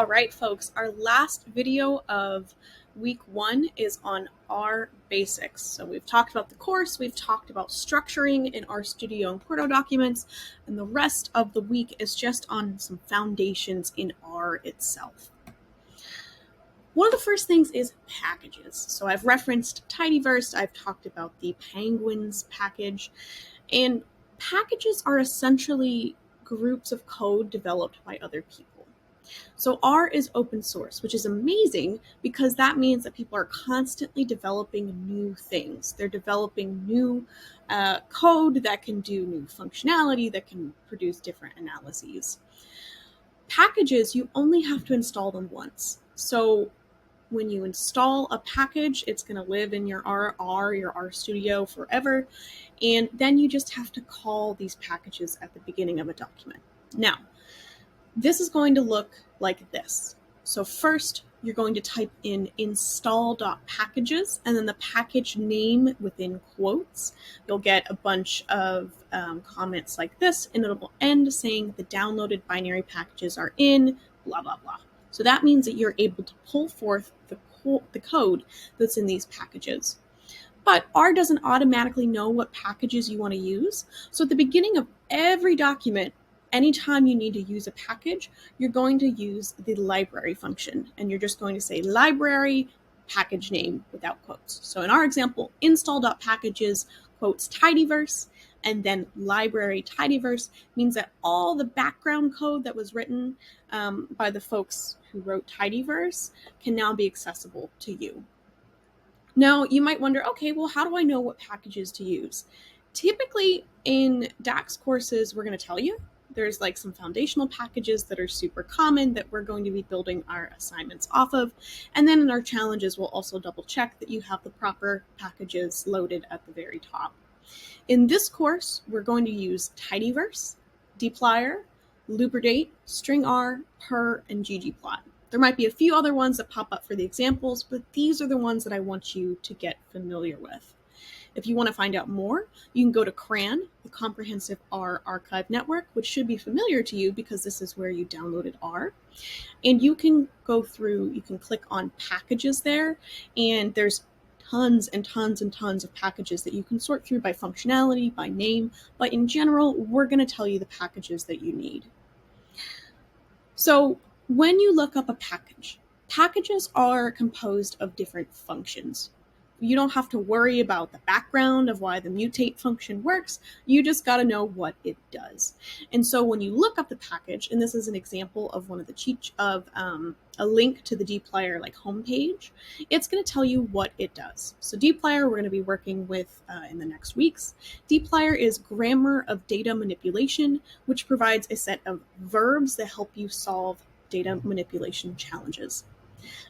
All right, folks, our last video of week 1 is on R basics. So we've talked about the course, we've talked about structuring in RStudio and Porto documents, and the rest of the week is just on some foundations in R itself. One of the first things is packages. So I've referenced Tidyverse, I've talked about the Penguins package, and packages are essentially groups of code developed by other people. So R is open source, which is amazing because that means that people are constantly developing new things. They're developing new code that can do new functionality, that can produce different analyses. Packages, you only have to install them once. So when you install a package, it's going to live in your your RStudio forever, and then you just have to call these packages at the beginning of a document. Now, this is going to look like this. So first, you're going to type in install.packages and then the package name within quotes. You'll get a bunch of comments like this, and it'll end saying the downloaded binary packages are in blah, blah, blah. So that means that you're able to pull forth the code that's in these packages. But R doesn't automatically know what packages you want to use. So at the beginning of every document, anytime you need to use a package, you're going to use the library function, and you're just going to say library package name without quotes. So in our example, install.packages quotes Tidyverse, and then library Tidyverse means that all the background code that was written by the folks who wrote Tidyverse can now be accessible to you. Now, you might wonder, okay, well, how do I know what packages to use? Typically, in DAX courses, we're going to tell you. There's like some foundational packages that are super common that we're going to be building our assignments off of. And then in our challenges, we'll also double check that you have the proper packages loaded at the very top. In this course, we're going to use Tidyverse, dplyr, lubridate, stringr, purrr, and ggplot. There might be a few other ones that pop up for the examples, but these are the ones that I want you to get familiar with. If you want to find out more, you can go to CRAN, the Comprehensive R Archive Network, which should be familiar to you because this is where you downloaded R. And you can go through, you can click on packages there, and there's tons and tons and tons of packages that you can sort through by functionality, by name, but in general, we're going to tell you the packages that you need. So when you look up a package, packages are composed of different functions. You don't have to worry about the background of why the mutate function works. You just got to know what it does. And so when you look up the package, and this is an example of one of the a link to the dplyr homepage, it's going to tell you what it does. So dplyr we're going to be working with in the next weeks. dplyr is grammar of data manipulation, which provides a set of verbs that help you solve data manipulation challenges.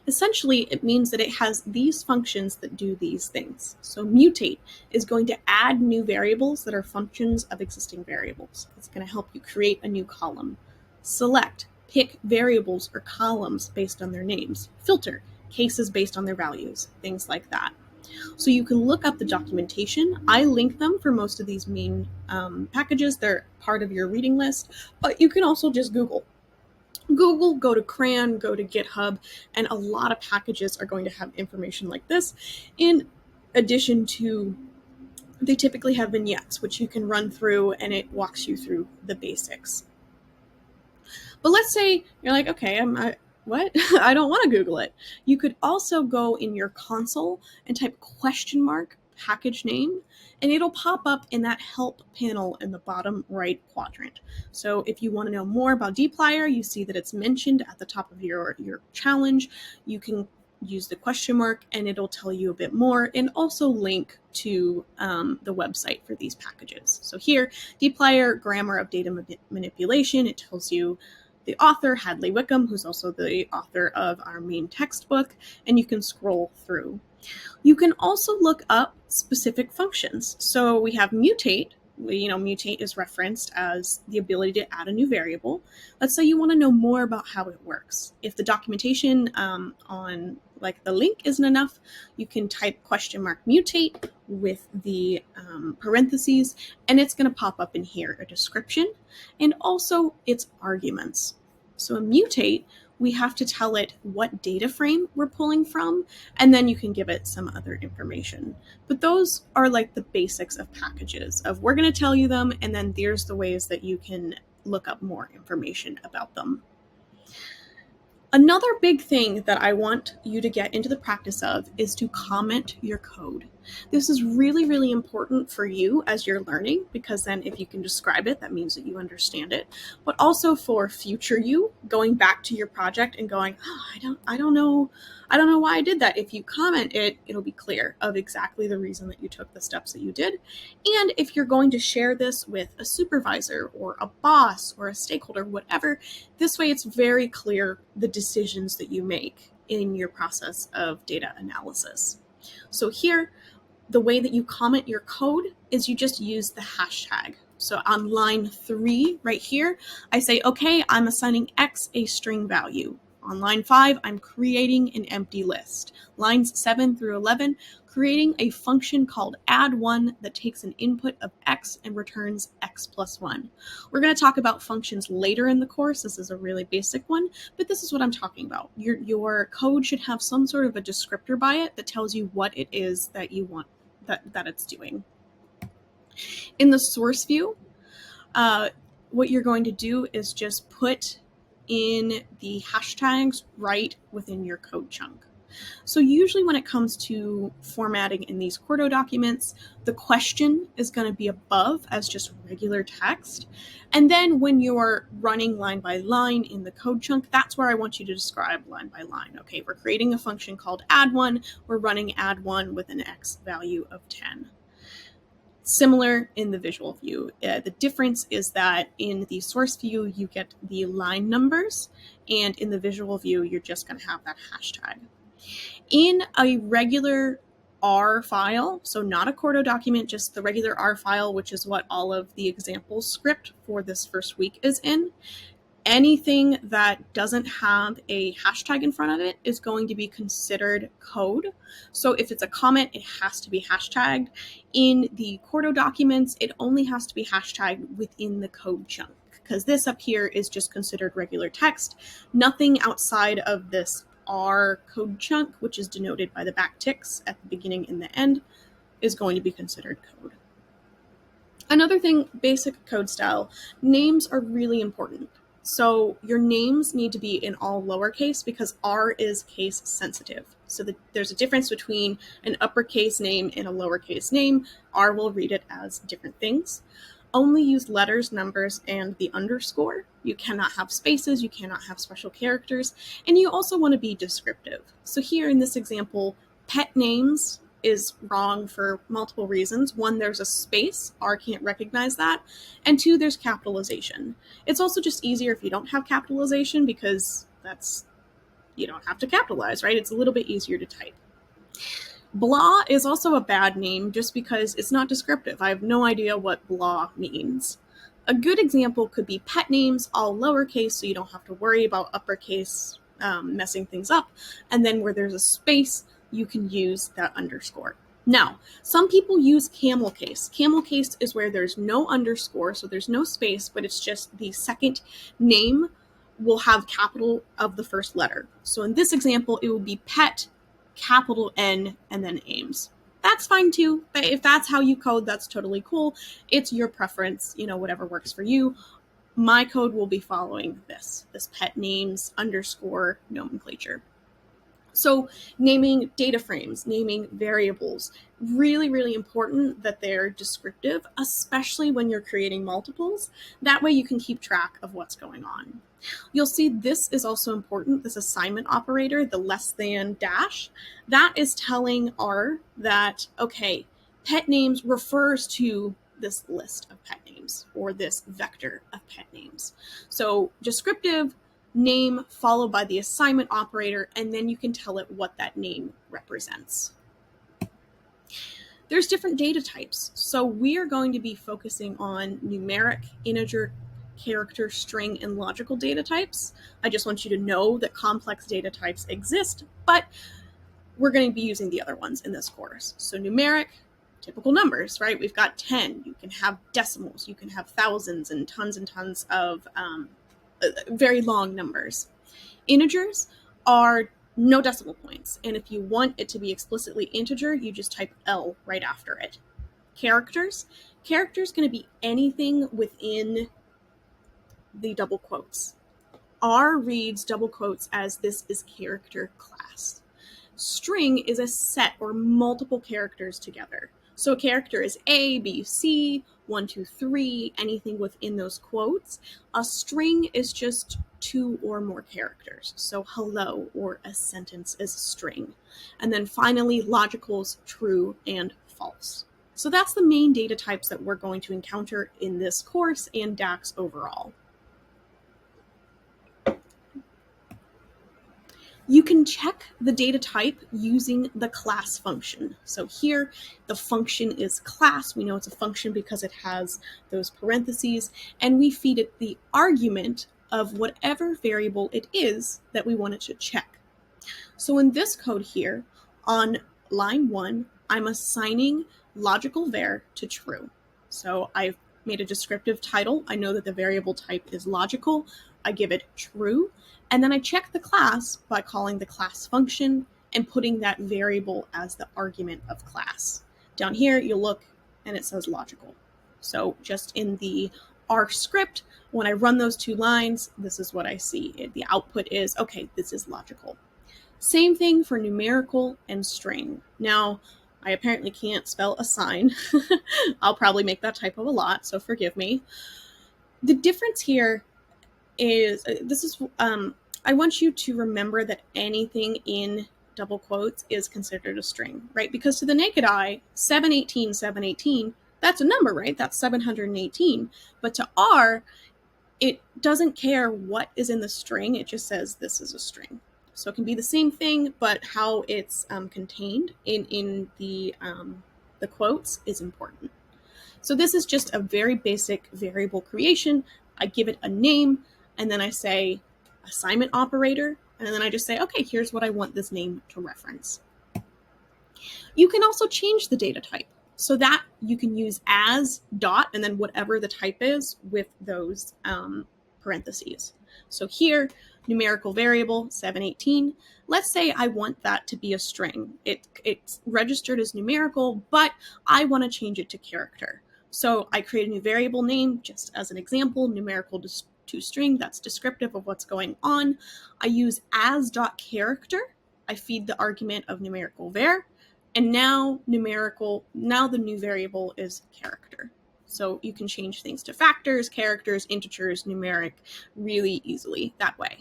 Essentially, it means that it has these functions that do these things. So mutate is going to add new variables that are functions of existing variables. It's going to help you create a new column. Select, pick variables or columns based on their names. Filter, cases based on their values, things like that. So you can look up the documentation. I link them for most of these main packages. They're part of your reading list, but you can also just Google, go to CRAN, go to GitHub, and a lot of packages are going to have information like this. In addition to, they typically have vignettes, which you can run through, and it walks you through the basics. But let's say you're like, okay, what? I don't want to Google it. You could also go in your console and type package name, and it'll pop up in that help panel in the bottom right quadrant. So if you want to know more about dplyr, you see that it's mentioned at the top of your challenge. You can use the question mark and it'll tell you a bit more, and also link to the website for these packages. So here, dplyr, grammar of data manipulation, it tells you the author, Hadley Wickham, who's also the author of our main textbook, and you can scroll through. You can also look up specific functions. So we have mutate. Mutate is referenced as the ability to add a new variable. Let's say you want to know more about how it works. If the documentation on the link isn't enough, you can type mutate with the parentheses, and it's going to pop up in here a description and also its arguments. So a mutate we have to tell it what data frame we're pulling from, and then you can give it some other information. But those are like the basics of packages, of we're going to tell you them, and then there's the ways that you can look up more information about them. Another big thing that I want you to get into the practice of is to comment your code. This is really, really important for you as you're learning, because then if you can describe it, that means that you understand it. But also for future you, going back to your project and going, oh, I don't know why I did that. If you comment it, it'll be clear of exactly the reason that you took the steps that you did. And if you're going to share this with a supervisor or a boss or a stakeholder, whatever, this way it's very clear the decisions that you make in your process of data analysis. So here, the way that you comment your code is you just use the hashtag. So on line 3 right here, I say, okay, I'm assigning X a string value. On line 5, I'm creating an empty list. Lines 7 through 11, creating a function called add1 that takes an input of X and returns X plus 1. We're going to talk about functions later in the course. This is a really basic one, but this is what I'm talking about. Your code should have some sort of a descriptor by it that tells you what it is that you want that it's doing. In the source view, what you're going to do is just put in the hashtags right within your code chunk. So usually when it comes to formatting in these Quarto documents, the question is going to be above as just regular text. And then when you're running line by line in the code chunk, that's where I want you to describe line by line. Okay, we're creating a function called add1. We're running add1 with an X value of 10. Similar in the visual view. The difference is that in the source view, you get the line numbers, and in the visual view, you're just going to have that hashtag. In a regular R file, so not a Quarto document, just the regular R file, which is what all of the example script for this first week is in, anything that doesn't have a hashtag in front of it is going to be considered code. So if it's a comment, it has to be hashtagged. In the Quarto documents, it only has to be hashtagged within the code chunk, because this up here is just considered regular text. Nothing outside of this R code chunk, which is denoted by the backticks at the beginning and the end, is going to be considered code. Another thing, basic code style, names are really important. So your names need to be in all lowercase because R is case sensitive. So there's a difference between an uppercase name and a lowercase name. R will read it as different things. Only use letters, numbers, and the underscore. You cannot have spaces, you cannot have special characters, and you also want to be descriptive. So here in this example, pet names is wrong for multiple reasons. One, there's a space, R can't recognize that, and 2, there's capitalization. It's also just easier if you don't have capitalization because you don't have to capitalize, right? It's a little bit easier to type. Blah is also a bad name just because it's not descriptive. I have no idea what blah means. A good example could be pet names, all lowercase, so you don't have to worry about uppercase messing things up. And then where there's a space, you can use that underscore. Now, some people use camel case. Camel case is where there's no underscore, so there's no space, but it's just the second name will have capital of the first letter. So in this example, it would be pet, capital N, and then Ames. That's fine too. But if that's how you code, that's totally cool. It's your preference, whatever works for you. My code will be following this pet names underscore nomenclature. So naming data frames, naming variables, really, really important that they're descriptive, especially when you're creating multiples. That way you can keep track of what's going on. You'll see this is also important, this assignment operator, the less than dash. That is telling R that, okay, pet names refers to this list of pet names or this vector of pet names. So descriptive, name followed by the assignment operator, and then you can tell it what that name represents. There's different data types. So we are going to be focusing on numeric, integer, character, string, and logical data types. I just want you to know that complex data types exist, but we're going to be using the other ones in this course. So numeric, typical numbers, right? We've got 10. You can have decimals. You can have thousands and tons of very long numbers. Integers are no decimal points, and if you want it to be explicitly integer, you just type L right after it. Characters going to be anything within the double quotes. R reads double quotes as this is character class. String is a set or multiple characters together. So a character is A, B, C, 1, 2, 3, anything within those quotes. A string is just 2 or more characters. So hello or a sentence is a string. And then finally, logicals, true and false. So that's the main data types that we're going to encounter in this course and DAX overall. You can check the data type using the class function. So here, the function is class. We know it's a function because it has those parentheses, and we feed it the argument of whatever variable it is that we want it to check. So in this code here, on line 1, I'm assigning logical var to true. So I've made a descriptive title. I know that the variable type is logical. I give it true. And then I check the class by calling the class function and putting that variable as the argument of class. Down here, you'll look and it says logical. So just in the R script, when I run those 2 lines, this is what I see. The output is, okay, this is logical. Same thing for numerical and string. Now, I apparently can't spell assign. I'll probably make that typo a lot, so forgive me. The difference here is, I want you to remember that anything in double quotes is considered a string, right? Because to the naked eye, 718, 718, that's a number, right? That's 718. But to R, it doesn't care what is in the string. It just says this is a string. So it can be the same thing, but how it's contained in the quotes is important. So this is just a very basic variable creation. I give it a name, and then I say assignment operator, and then I just say, okay, here's what I want this name to reference. You can also change the data type so that you can use as dot and then whatever the type is with those parentheses. So here, numerical variable 718. Let's say I want that to be a string. It's registered as numerical, but I want to change it to character. So I create a new variable name, just as an example, numerical to string. That's descriptive of what's going on. I use as.character. I feed the argument of numerical var, and now the new variable is character. So you can change things to factors, characters, integers, numeric really easily that way.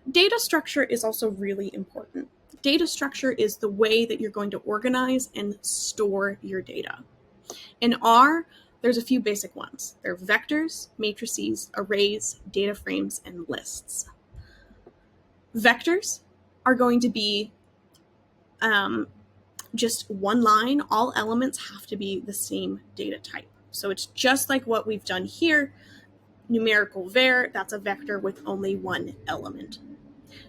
Data structure is also really important. Data structure is the way that you're going to organize and store your data. In R, there's a few basic ones. They're vectors, matrices, arrays, data frames, and lists. Vectors are going to be just one line. All elements have to be the same data type. So it's just like what we've done here. Numerical var, that's a vector with only one element.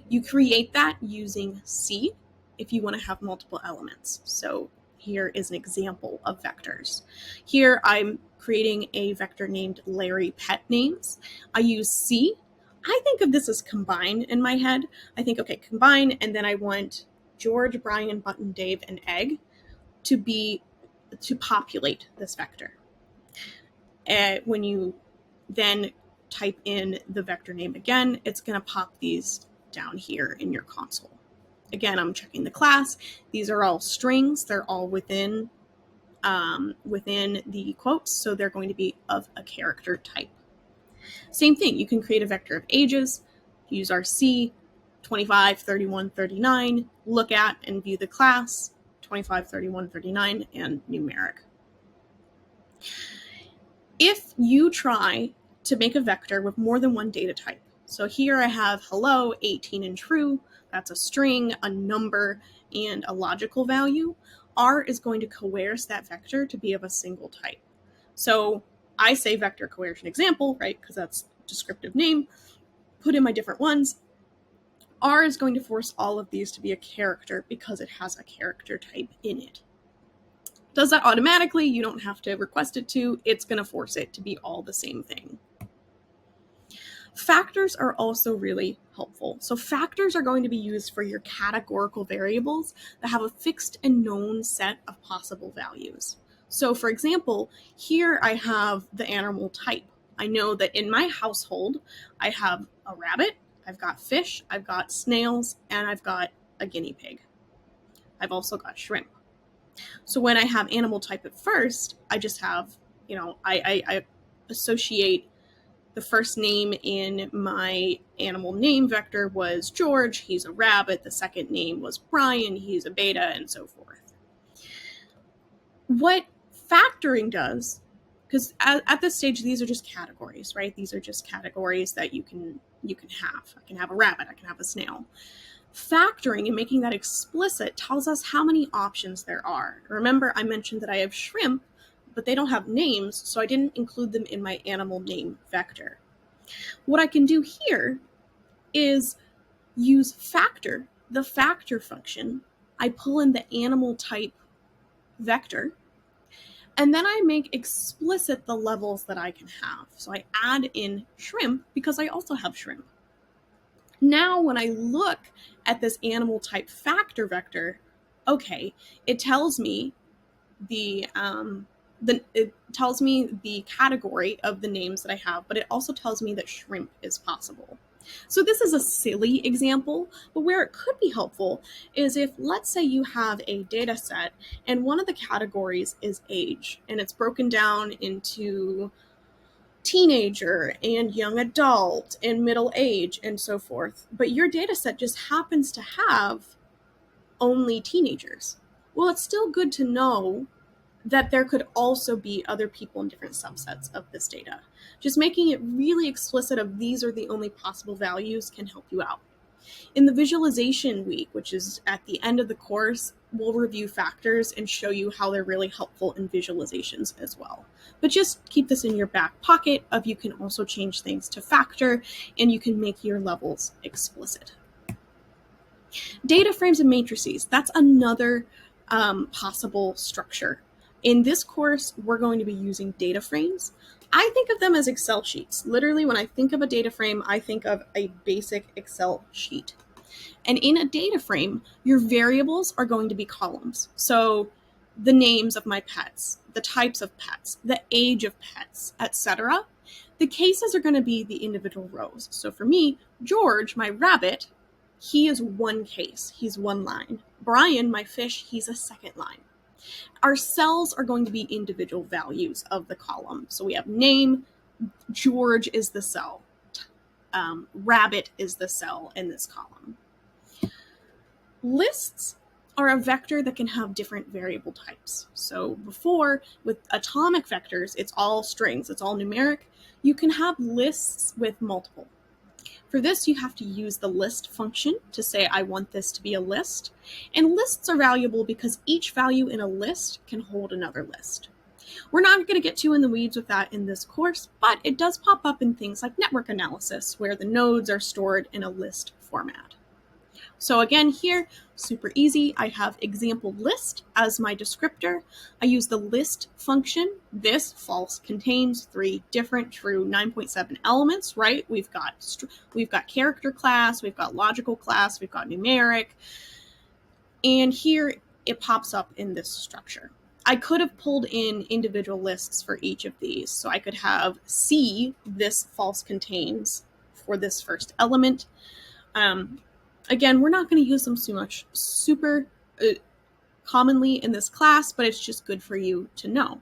You create that using C if you want to have multiple elements. So here is an example of vectors. Here I'm creating a vector named Larry Pet Names. I use C. I think of this as combine in my head. I think, okay, combine, and then I want George, Brian, Button, Dave, and Egg to populate this vector. When you then type in the vector name again, it's going to pop these down here in your console. Again, I'm checking the class. These are all strings. They're all within the quotes, so they're going to be of a character type. Same thing, you can create a vector of ages, use our C, 25, 31, 39, look at and view the class, 25, 31, 39, and numeric. If you try to make a vector with more than one data type, so here I have hello, 18 and true, that's a string, a number, and a logical value, R is going to coerce that vector to be of a single type. So I say vector coercion example, right, because that's descriptive name, put in my different ones. R is going to force all of these to be a character because it has a character type in it. Does that automatically? You don't have to request it to. It's going to force it to be all the same thing. Factors are also really helpful. So factors are going to be used for your categorical variables that have a fixed and known set of possible values. So for example, here I have the animal type. I know that in my household, I have a rabbit, I've got fish, I've got snails, and I've got a guinea pig. I've also got shrimp. So when I have animal type at first, I just have, I associate the first name in my animal name vector was George, he's a rabbit. The second name was Brian, he's a beta, and so forth. What factoring does, because at this stage, these are just categories, right? These are just categories that you can have. I can have a rabbit, I can have a snail. Factoring and making that explicit tells us how many options there are. Remember, I mentioned that I have shrimp, but they don't have names, so I didn't include them in my animal name vector. What I can do here is use factor, the factor function. I pull in the animal type vector, and then I make explicit the levels that I can have. So I add in shrimp because I also have shrimp. Now, when I look at this animal type factor vector, okay, it tells me the category of the names that I have, but it also tells me that shrimp is possible. So this is a silly example, but where it could be helpful is if, let's say you have a data set and one of the categories is age, and it's broken down into teenager and young adult and middle age and so forth, but your data set just happens to have only teenagers. Well, it's still good to know that there could also be other people in different subsets of this data. Just making it really explicit of these are the only possible values can help you out. In the visualization week, which is at the end of the course, we'll review factors and show you how they're really helpful in visualizations as well. But just keep this in your back pocket of you can also change things to factor and you can make your levels explicit. Data frames and matrices, that's another possible structure. In this course, we're going to be using data frames. I think of them as Excel sheets. Literally, when I think of a data frame, I think of a basic Excel sheet. And in a data frame, your variables are going to be columns. So the names of my pets, the types of pets, the age of pets, etc. The cases are going to be the individual rows. So for me, George, my rabbit, he is one case. He's one line. Brian, my fish, he's a second line. Our cells are going to be individual values of the column. So we have name, George is the cell, rabbit is the cell in this column. Lists are a vector that can have different variable types. So before, with atomic vectors, it's all strings, it's all numeric. You can have lists with multiple. For this, you have to use the list function to say, I want this to be a list. And lists are valuable because each value in a list can hold another list. We're not going to get too in the weeds with that in this course, but it does pop up in things like network analysis, where the nodes are stored in a list format. So again, here, super easy. I have example list as my descriptor. I use the list function. This false contains 3 different true 9.7 elements, right? We've got character class, we've got logical class, we've got numeric. And here it pops up in this structure. I could have pulled in individual lists for each of these. So I could have C, this false contains for this first element. Again, we're not going to use them super commonly in this class, but it's just good for you to know.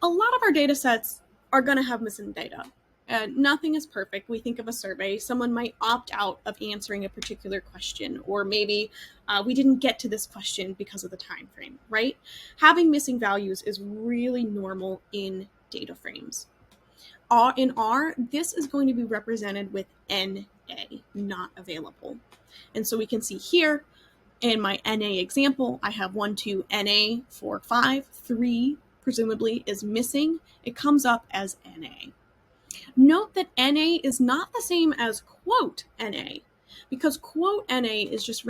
A lot of our data sets are going to have missing data. Nothing is perfect. We think of a survey. Someone might opt out of answering a particular question, or maybe we didn't get to this question because of the time frame, right? Having missing values is really normal in data frames. In R, this is going to be represented with NA, not available. And so we can see here in my NA example, I have 1, 2, NA, 4, 5, 3 presumably is missing. It comes up as NA. Note that NA is not the same as quote NA, because quote NA is just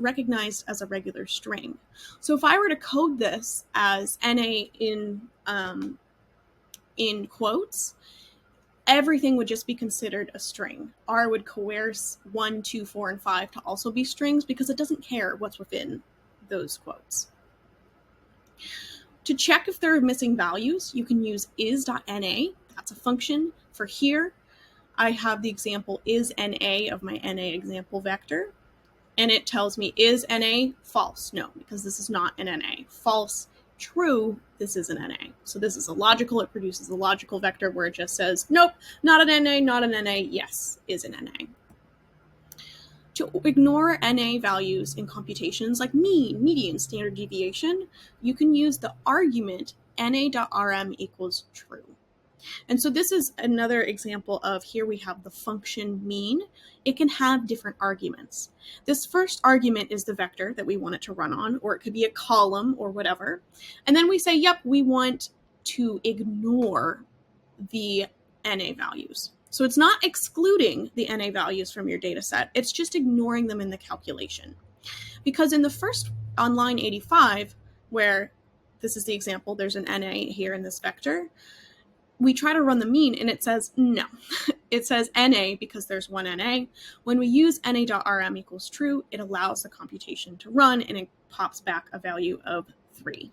recognized as a regular string. So if I were to code this as NA in quotes, everything would just be considered a string. R would coerce 1, 2, 4, and 5 to also be strings because it doesn't care what's within those quotes. To check if there are missing values, you can use is.na. That's a function. For here, I have the example is NA of my NA example vector, and it tells me is NA false? No, because this is not an NA. False, true, this is an NA. So this is a logical, it produces a logical vector where it just says, nope, not an NA, not an NA, yes, is an NA. To ignore NA values in computations like mean, median, standard deviation, you can use the argument na.rm equals true. And so this is another example of here we have the function mean. It can have different arguments. This first argument is the vector that we want it to run on, or it could be a column or whatever. And then we say, yep, we want to ignore the NA values. So it's not excluding the NA values from your data set, it's just ignoring them in the calculation. Because in the first on line 85, where this is the example, there's an NA here in this vector, we try to run the mean and it says no. It says NA because there's one NA. When we use na.rm equals true, it allows the computation to run and it pops back a value of 3.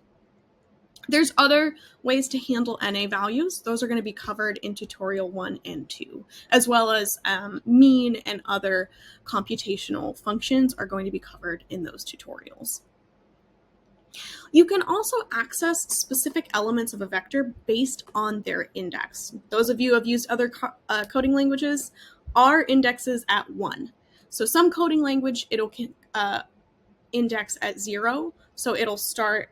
There's other ways to handle NA values. Those are going to be covered in tutorial 1 and 2, as well as mean and other computational functions are going to be covered in those tutorials. You can also access specific elements of a vector based on their index. Those of you who have used other coding languages, R indexes at 1. So some coding language, it'll index at 0. So it'll start,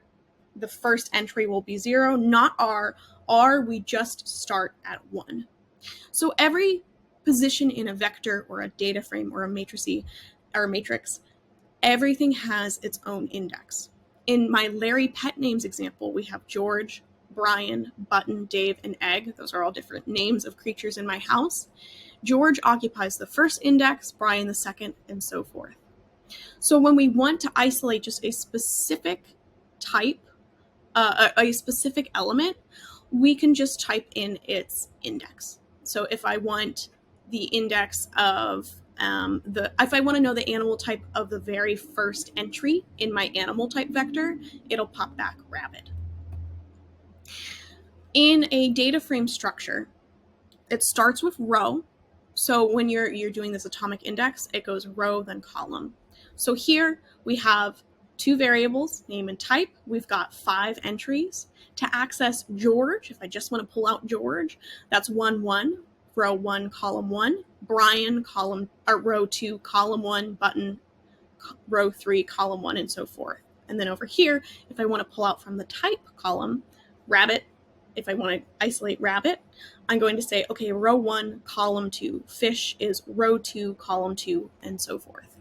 the first entry will be 0, not R. R, we just start at 1. So every position in a vector or a data frame or a matrix, everything has its own index. In my Larry pet names example, we have George, Brian, Button, Dave, and Egg. Those are all different names of creatures in my house. George occupies the first index, Brian the second, and so forth. So when we want to isolate just a specific type, a specific element, we can just type in its index. So if I want the index of if I want to know the animal type of the very first entry in my animal type vector, it'll pop back rabbit. In a data frame structure, it starts with row. So when you're doing this atomic index, it goes row, then column. So here we have 2 variables, name and type. We've got 5 entries. To access George, if I just want to pull out George, that's 1, 1, row 1, column 1. Brian, row 2, column 1, Button, row 3, column 1, and so forth. And then over here, if I want to pull out from the type column, rabbit, if I want to isolate rabbit, I'm going to say, okay, row 1, column 2. Fish is row 2, column 2, and so forth.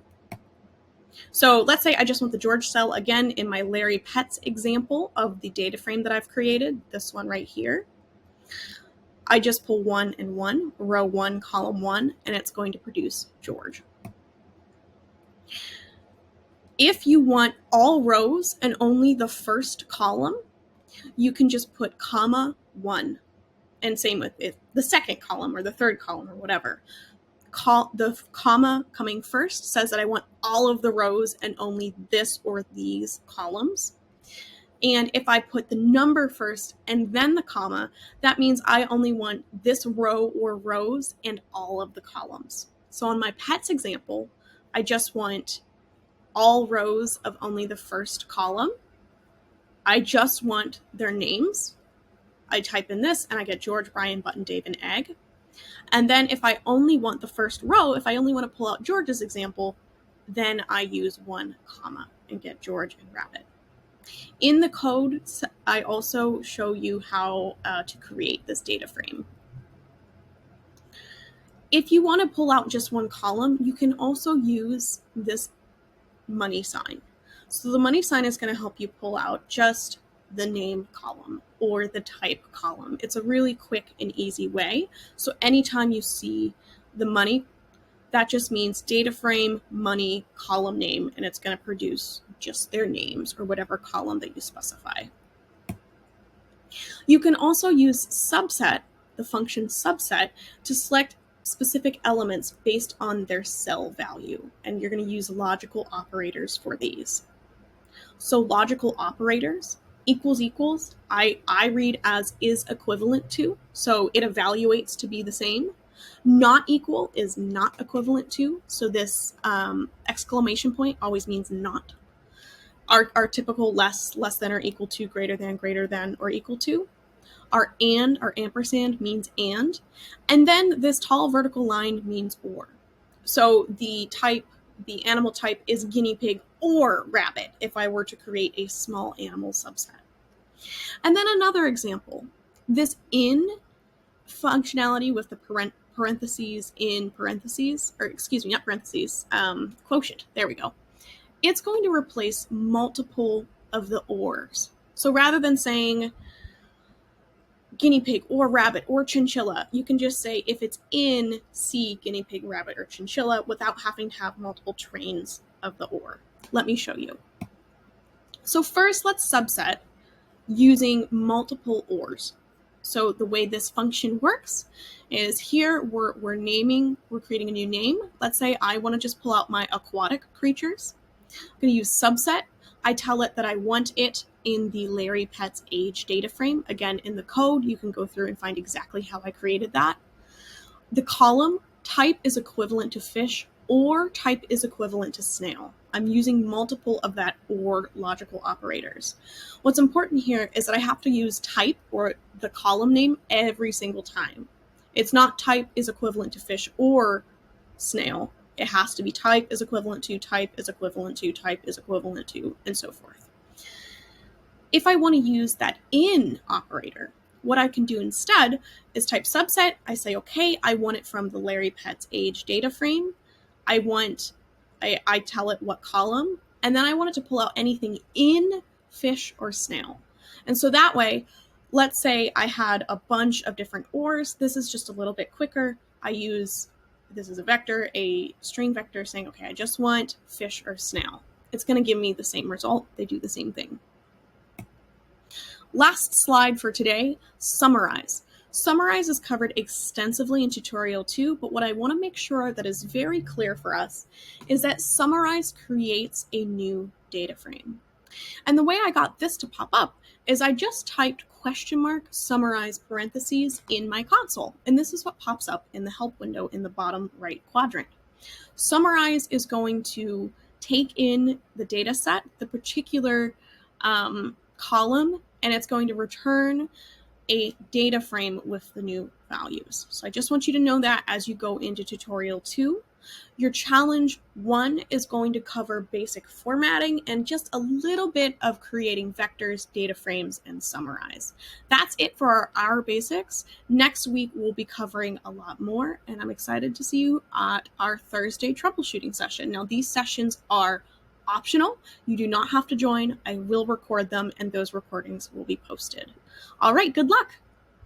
So let's say I just want the George cell again in my Larry Pets example of the data frame that I've created, this one right here. I just pull 1 and 1, row 1, column 1, and it's going to produce George. If you want all rows and only the first column, you can just put comma 1, and same with it, the second column or the third column or whatever. The comma coming first says that I want all of the rows and only this or these columns. And if I put the number first and then the comma, that means I only want this row or rows and all of the columns. So on my pets example, I just want all rows of only the first column. I just want their names. I type in this and I get George, Brian, Button, Dave, and Egg. And then if I only want the first row, if I only want to pull out George's example, then I use 1 comma and get George and rabbit. In the code, I also show you how to create this data frame. If you want to pull out just one column, you can also use this money sign. So the money sign is going to help you pull out just the name column or the type column. It's a really quick and easy way. So anytime you see the money, that just means data frame, money, column name, and it's going to produce just their names or whatever column that you specify. You can also use subset the function subset to select specific elements based on their cell value. And you're going to use logical operators for these. So logical operators, equals, I read as is equivalent to, so it evaluates to be the same. Not equal is not equivalent to, so this exclamation point always means not. Our typical less than or equal to, greater than or equal to. Our and, our ampersand means and then this tall vertical line means or. So the animal type is guinea pig or rabbit if I were to create a small animal subset. And then another example, this in functionality with the parentheses in parentheses, or excuse me, not parentheses, quotient, there we go. It's going to replace multiple of the ors. So rather than saying guinea pig or rabbit or chinchilla, you can just say if it's in C, guinea pig, rabbit, or chinchilla without having to have multiple trains of the or. Let me show you. So first, let's subset using multiple ors. So the way this function works is here we're creating a new name. Let's say I want to just pull out my aquatic creatures. I'm going to use subset. I tell it that I want it in the Larry Pets age data frame. Again, in the code, you can go through and find exactly how I created that. The column type is equivalent to fish or type is equivalent to snail. I'm using multiple of that or logical operators. What's important here is that I have to use type or the column name every single time. It's not type is equivalent to fish or snail. It has to be type is equivalent to, type is equivalent to, type is equivalent to, and so forth. If I want to use that in operator, what I can do instead is type subset. I say, okay, I want it from the Larry Pets age data frame. I tell it what column, and then I want it to pull out anything in fish or snail. And so that way, let's say I had a bunch of different ors. This is just a little bit quicker. This is a vector, a string vector saying, okay, I just want fish or snail. It's going to give me the same result. They do the same thing. Last slide for today, summarize. Summarize is covered extensively in tutorial 2, but what I want to make sure that is very clear for us is that summarize creates a new data frame. And the way I got this to pop up is I just typed summarize parentheses in my console. And this is what pops up in the help window in the bottom right quadrant. Summarize is going to take in the data set, the particular column, and it's going to return a data frame with the new values. So I just want you to know that as you go into tutorial 2. Your challenge 1 is going to cover basic formatting and just a little bit of creating vectors, data frames, and summarize. That's it for our basics. Next week, we'll be covering a lot more, and I'm excited to see you at our Thursday troubleshooting session. Now, these sessions are optional. You do not have to join. I will record them, and those recordings will be posted. All right, good luck.